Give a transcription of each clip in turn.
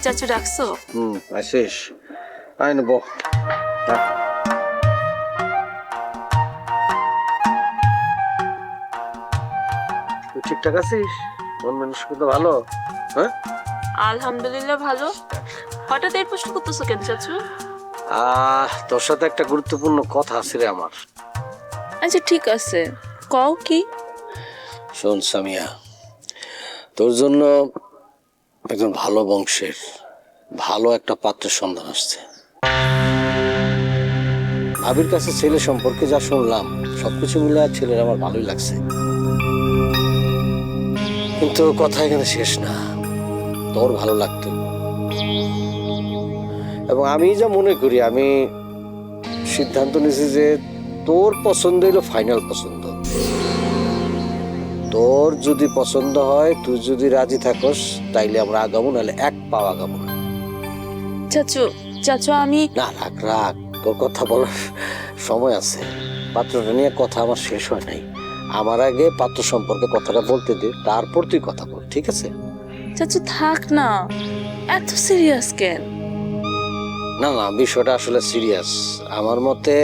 চাচু ডাকছো? আসিস আই নেব। তুই ঠিকঠাক আছিস? মন মানসিকতা ভালো? হ্যাঁ, আলহামদুলিল্লাহ ভালো। হঠাৎ এই প্রশ্ন করতেছো কেন চাচু? তোর সাথে একটা গুরুত্বপূর্ণ কথা আছে রে আমার। আচ্ছা ঠিক আছে, কও কি? শোন সামিয়া, তোর জন্য একজন ভালো বংশের ভালো একটা পাত্রের সন্ধান আসছে। ভাবির কাছে ছেলে সম্পর্কে যা শুনলাম সবকিছু মিলে ছেলের আমার ভালোই লাগছে, কিন্তু কথা এখানে শেষ না। তোর ভালো লাগতো এবং আমি যা মনে করি, আমি সিদ্ধান্ত নিয়েছি যে তোর পছন্দ হইলো ফাইনাল পছন্দ। তোর যদি পছন্দ হয়, তুই যদি রাজি থাকস, তাইলে আমরা আগাবো, নাহলে এক পাও আগাবো না। চাচু চাচু আমি না, রাখ রাখ, তোর কথা বলার সময় আছে। পাত্রটা নিয়ে কথা আমার শেষ হয় নাই। আমার আগে পাত্র সম্পর্কে কথাটা বলতে দে, তারপর তুই কথা বল, ঠিক আছে? চাচু থাক না, এত সিরিয়াস কেন? না না, বিষয়টা আসলে সিরিয়াস। আমার মতে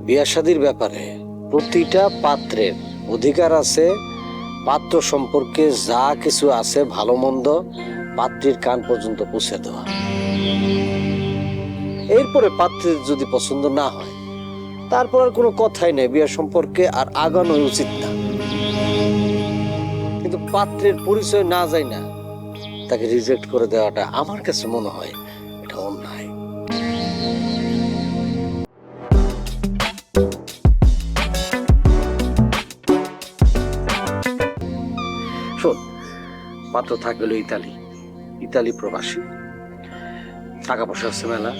বিয়ে শাদীর ব্যাপারে প্রতিটা পাত্রের অধিকার আছে পাত্র সম্পর্কে যা কিছু আছে ভালো মন্দ পাত্রীর কান পর্যন্ত পৌঁছে দেওয়া। এরপরে পাত্রের যদি পছন্দ না হয়, তারপর আর কোনো কথাই নেই, বিয়ে সম্পর্কে আর আগানো উচিত না। কিন্তু পাত্রের পরিচয় না যায় না তাকে রিজেক্ট করে দেওয়াটা আমার কাছে মনে হয় এটা অন্যায়। শোন, পাত্র থাকবে ইতালি প্রবাসী, টাকা পয়সা আছে মেলা,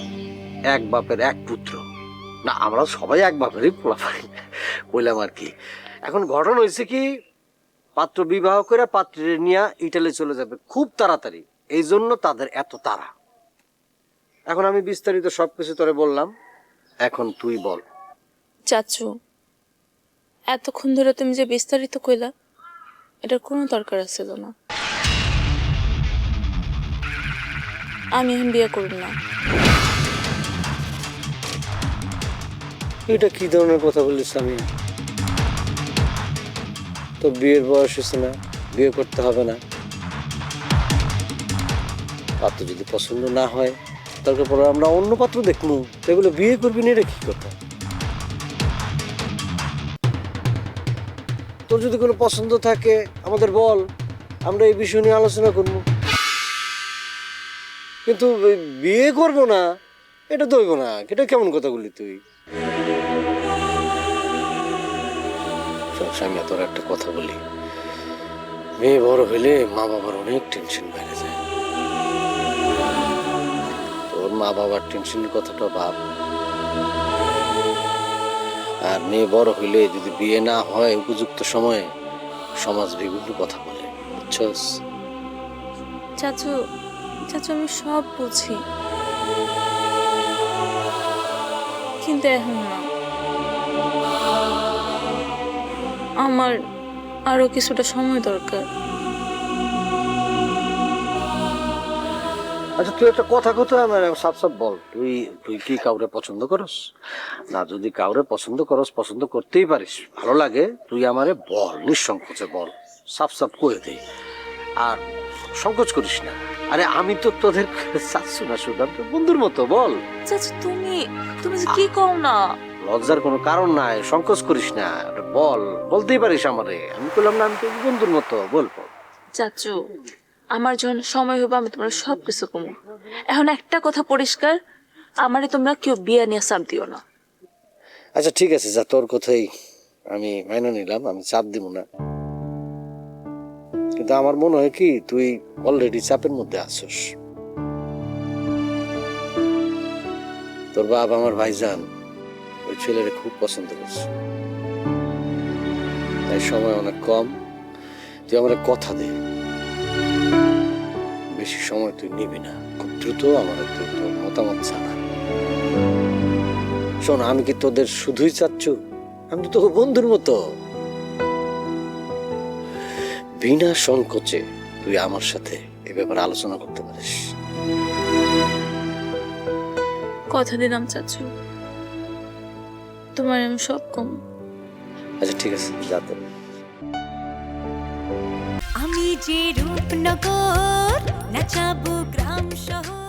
এক বাপের এক পুত্র। না, আমরা সবাই এক বাপেরই পোলাপাই কইলাম আর কি। এখন ঘটনা হয়েছে কি, পাত্র বিবাহ করে পাত্রের নিয়ে ইটালি চলে যাবে খুব তাড়াতাড়ি, এই জন্য তাদের এত তাড়া। এখন আমি বিস্তারিত সবকিছু তোরে বললাম, এখন তুই বল। চাচু এতক্ষণ ধরে তুমি যে বিস্তারিত কইলা, এটার কোনো দরকার ছিল না। আমি এখন বিয়ে করব না। এটা কি ধরনের কথা বলিস? আমি তো বিয়ের বয়স হয়েছে না, বিয়ে করতে হবে না। পাত্র যদি পছন্দ না হয়, তারপর পরে আমরা অন্য পাত্র দেখবো, সেগুলো বিয়ে করবি না, এটা কি কথা? তোর যদি কোনো পছন্দ থাকে আমাদের বল, আমরা এই বিষয় নিয়ে আলোচনা করবো। কিন্তু বিয়ে করবো না এটা তো হইব না। এটা কেমন কথা বললি তুই? আমি তোর একটা কথা বলি, মেয়ে বড় হইলে মা বাবার অনেক টেনশন বেড়ে যায়। তোর মা বাবার টেনশনের কথাটা ভাব। আর মেয়ে বড় হইলে যদি বিয়ে না হয় উপযুক্ত সময়ে, সমাজ বিভিন্ন কথা বলে, বুঝছস? চাচু চাচু আমি সব বুঝি, কিন্তু এখন না। আমার আরো কিছুটা সময় দরকার। আচ্ছা, তুই একটা কথা আমার সাফ সাফ বল, তুই তুই কি কাউরে পছন্দ করস? না, যদি কাউরে পছন্দ করস, পছন্দ করতেই পারিস, ভালো লাগে, তুই আমারে বল, নিঃসংকোচে বল, সাফ সাফ কয়ে দে, আর সংকোচ করিস না। আরে আমি তো তোদের চাচ্ছু না, সুদাম, তোর বন্ধুর মতো, বল। চাচু তুমি তুমি যে কি কও না। লজ্জার কোনো কারণ নাই, সংকোচ করিস না, বল, বলতেই পারিস আমারে। আমি বললাম না, আমি তোর বন্ধুর মতো, বলবো। চাচু আমার যখন সময় হবে আমি তোমার সব কিছু কমু। এখন একটা কথা পরিষ্কার, আমারে তোমরা কেউ বিয়ে নিয়ে চাপ দিও না। আচ্ছা ঠিক আছে, যা, তোর কথাই আমি মাইনে নিলাম, আমি চাপ দিব না। কিন্তু আমার মনে হয় কি, তুই অলরেডি চাপের মধ্যে আছিস। তোর বাপ, আমার ভাইজান, ওই ছেলেরে খুব পছন্দ করছে, তাই সময় অনেক কম। তুই আমার কথা দে, বেশি সময় তুই নিবি না, খুব দ্রুত আমার তুই তোর মতামত জানা। শোন, আমি কি তোদের শুধুই চাচ্ছু? আমি তো তোকে বন্ধুর মতো। বিনা সংকোচে তুই আমার সাথে এ ব্যাপারে আলোচনা করতে পারিস। কথা দিলাম চাচু, তোমার আমি সব কম। আচ্ছা ঠিক আছে, যাতে আমি যে রূপনগর নাচাবো গ্রাম শহর।